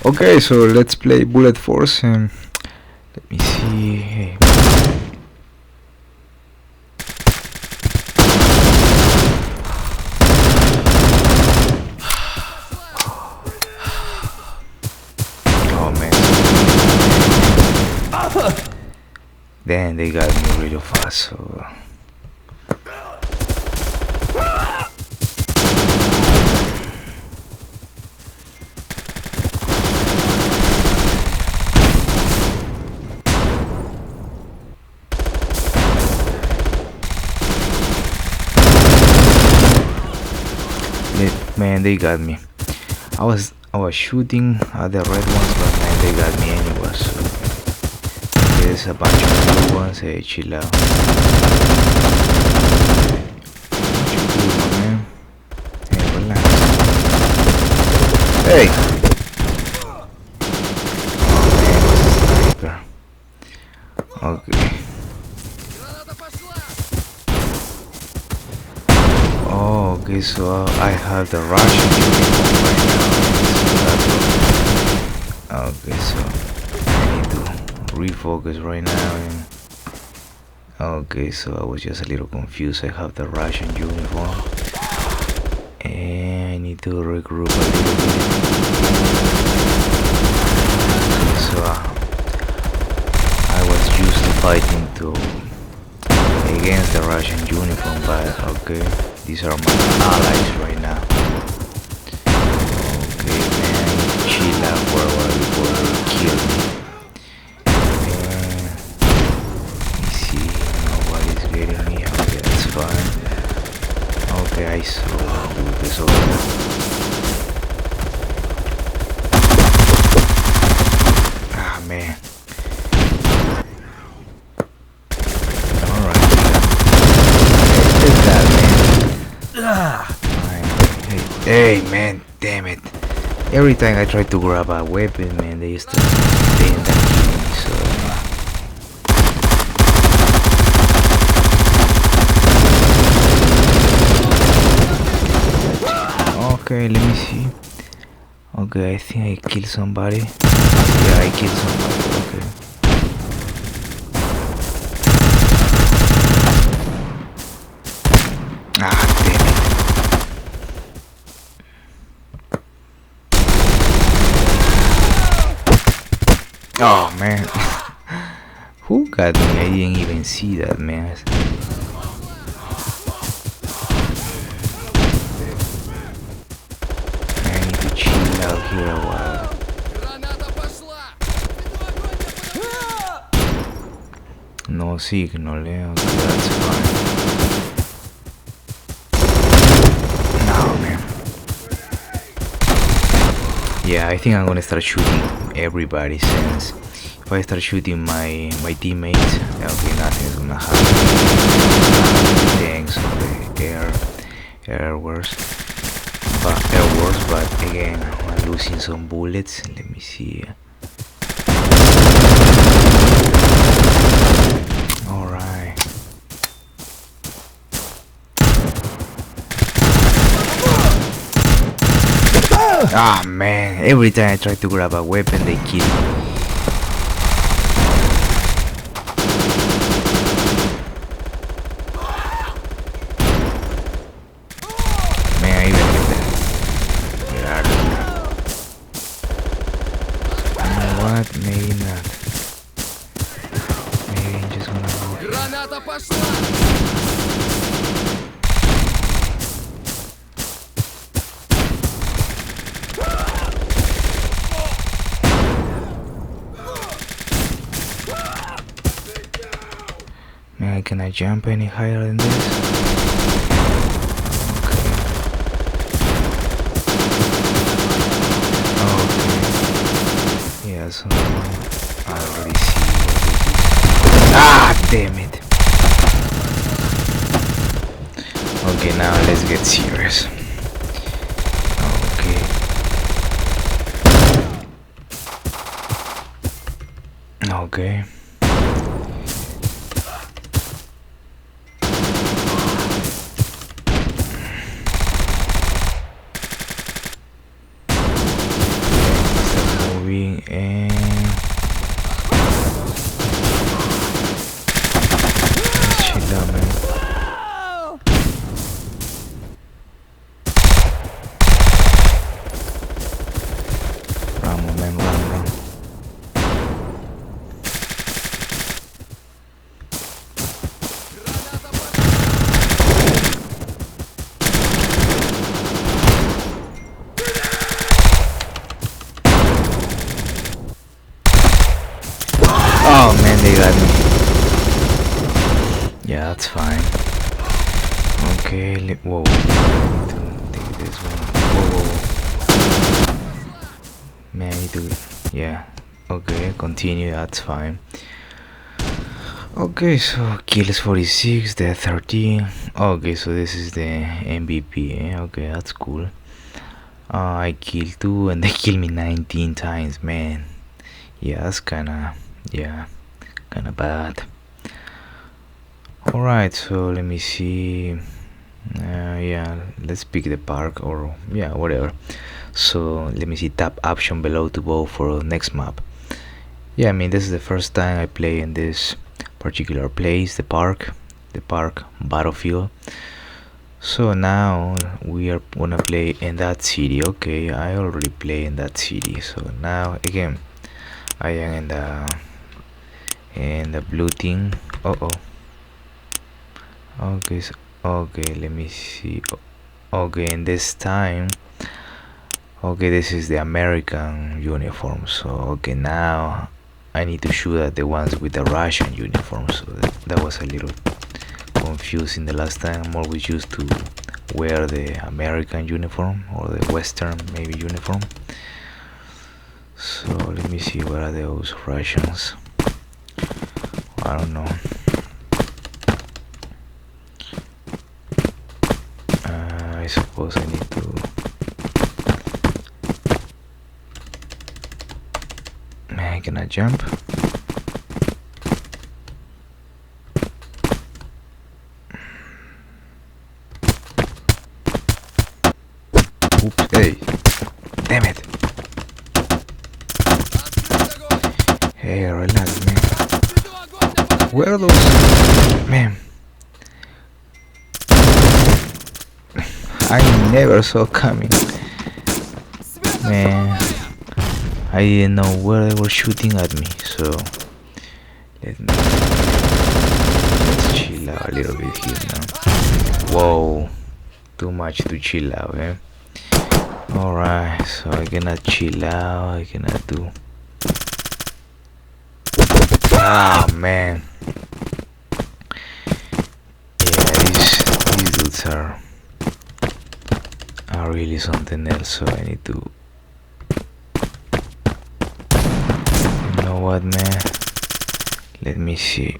Okay, so let's play Bullet Force and let me see. Hey. Oh man. Then they got me really fast, so man, they got me. I was shooting at the red ones, but man, they got me anyway. So there's a bunch of blue ones. Hey, chill out. Man. Hey, relax. Hey. Oh man, okay. Oh, okay, so I have the Russian uniform right now. Okay, so I need to refocus right now. And okay, so I was just a little confused. I have the Russian uniform, and I need to regroup a little bit. Okay, so I was used to fighting against the Russian uniform, but okay. These are my allies right now. Okay, man, chill out for a while before they kill me. Let me see, nobody's getting me. Okay, that's fine. Okay, I saw this over there. Ah, man. Alright. Take that, man. Hey man, damn it. Every time I try to grab a weapon, man, they used to end up killing me, so okay, let me see. Okay, I think I killed somebody. Yeah, I killed somebody, okay. Ah, damn it. Oh man. Who got me? I didn't even see that, man. I need to chill out here a while. No signal, okay, that's fine. Yeah, I think I'm gonna start shooting everybody, since if I start shooting my teammates, okay, nothing's gonna happen. Thanks for the air wars, but again, I'm losing some bullets. Let me see. Alright. Ah man, every time I try to grab a weapon they kill me. Man, I even get that. Get out of here. You know what? Maybe not. Maybe I'm just gonna go here. Man, can I jump any higher than this? Okay. Yeah, so I already see what it is. Ah, damn it. Okay, now let's get serious. Okay. see, and let's chill out, man. Run, man, run. Oh man, they got me. Yeah, that's fine. Okay, whoa. I need to take this one. Whoa. Man, I need to. Yeah. Okay, continue. That's fine. Okay, so kills 46, death 13. Okay, so this is the MVP. Okay, that's cool. I killed 2 and they killed me 19 times, man. Yeah, that's kinda bad. Alright, so let me see. Yeah, let's pick the park, or yeah, whatever. So let me see, tap option below to vote for next map. Yeah, I mean, this is the first time I play in this particular place, the park battlefield. So now we are gonna play in that city. Okay, I already play in that city, so now again I am in the blue thing. Okay, so, okay, let me see. Okay, and this time, okay, this is the American uniform. So okay, now I need to shoot at the ones with the Russian uniform. So that was a little confusing the last time. I'm always used to wear the American uniform or the Western maybe uniform. So let me see, what are those Russians? I don't know. I suppose I need to. Man, can I jump? Oops, hey, damn it. Hey, relax, man. Where are those? Man, I never saw coming. Man, I didn't know where they were shooting at me, so let's chill out a little bit here now. Whoa, too much to chill out, eh? Alright, so I cannot chill out, I cannot do. Ah, man. Yeah, these dudes are really something else, so I need to. You know what, man? Let me see.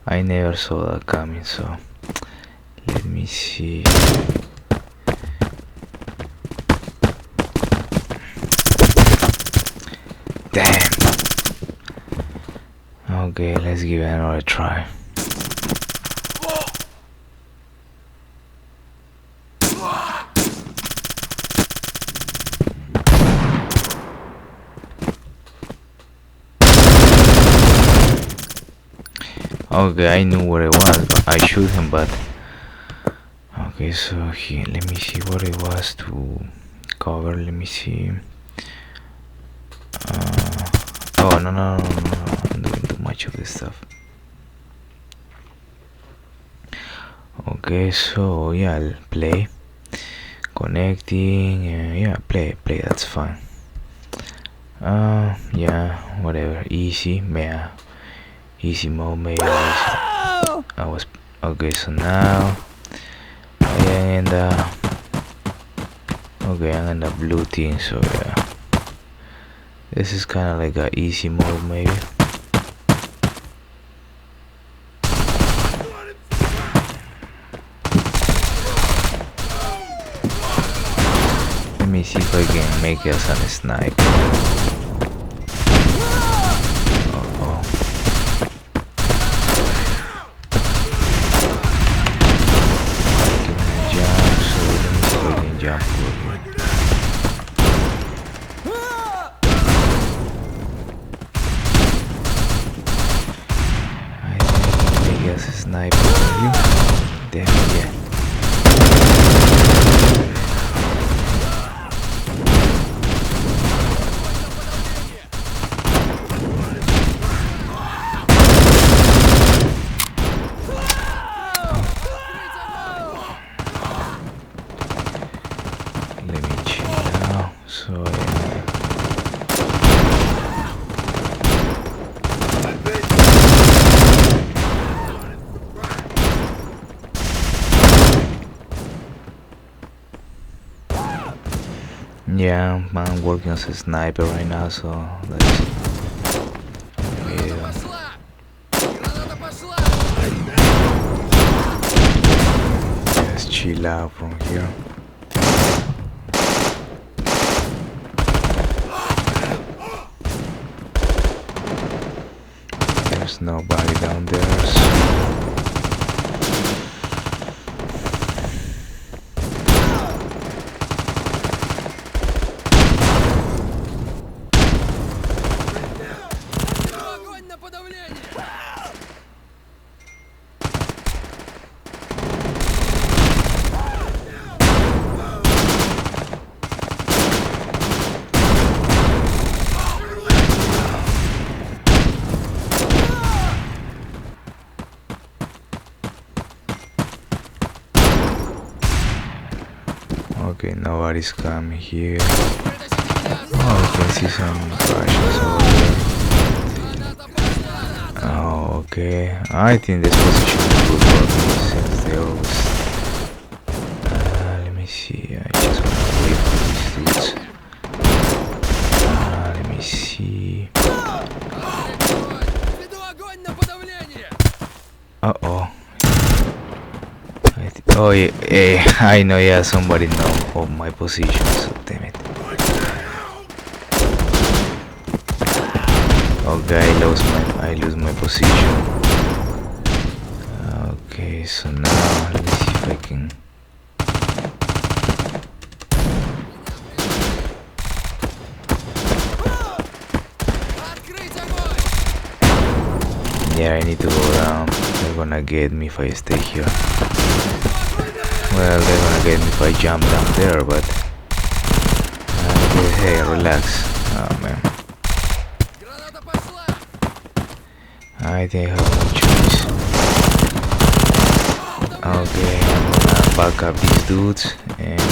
I never saw that coming, so let me see. Damn. Okay, let's give it another try. Okay, I knew where it was, but I shoot him, but okay, so here, let me see what it was to cover. Let me see. Oh, no, I'm doing too much of this stuff. Okay, so yeah, I'll play, connecting, yeah, play, that's fine. Yeah, whatever, easy, yeah, easy mode, maybe. I was okay, so now I am in the I'm in the blue team, so yeah, this is kind of like a easy mode, maybe. Let me see if I can make us a sniper. Oh, sniper on you. Damn, yeah. Let me chill out. So yeah, I'm working as a sniper right now, so let's just chill out from here. There's nobody down there. So okay, nobody's coming here. Oh, I can see some Russians over there. Oh, okay. I think this position is good for me since they always. Let me see. I just want to wait for these dudes. Let me see. Uh-oh. Oh yeah, I know. Yeah, somebody know of my position. So damn it. Okay, I lose my position. Okay, so now let me see if I can. Yeah, I need to go down. They're gonna get me if I stay here. Well, they're gonna get me if I jump down there, but hey, relax. Oh man, I think I have no choice. Okay, I'm gonna back up these dudes and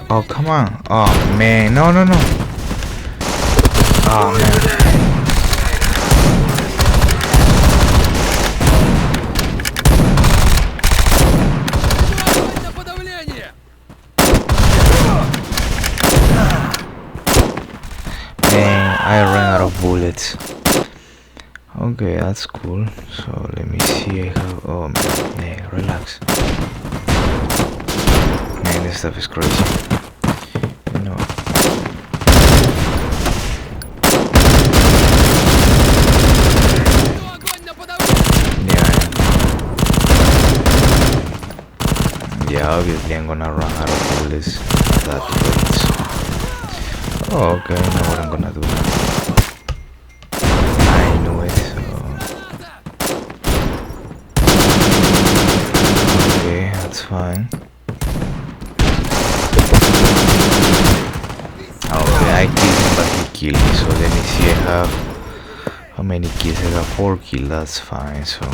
oh, come on. Oh, man. No. Oh, man. Man, I ran out of bullets. Okay, that's cool. So, let me see. I have... Oh, man. Relax. Man, this stuff is crazy. No. Yeah, obviously I'm gonna run out of bullets at that rate. Oh, okay, I know what I'm gonna do now. I knew it, so... Okay, that's fine. Okay, I killed him, but he killed me, so let me see, I have... How many kills? I have 4 kills, that's fine, so...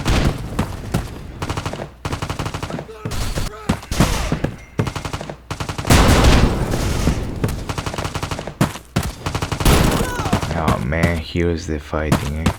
Oh man, here's the fighting, eh?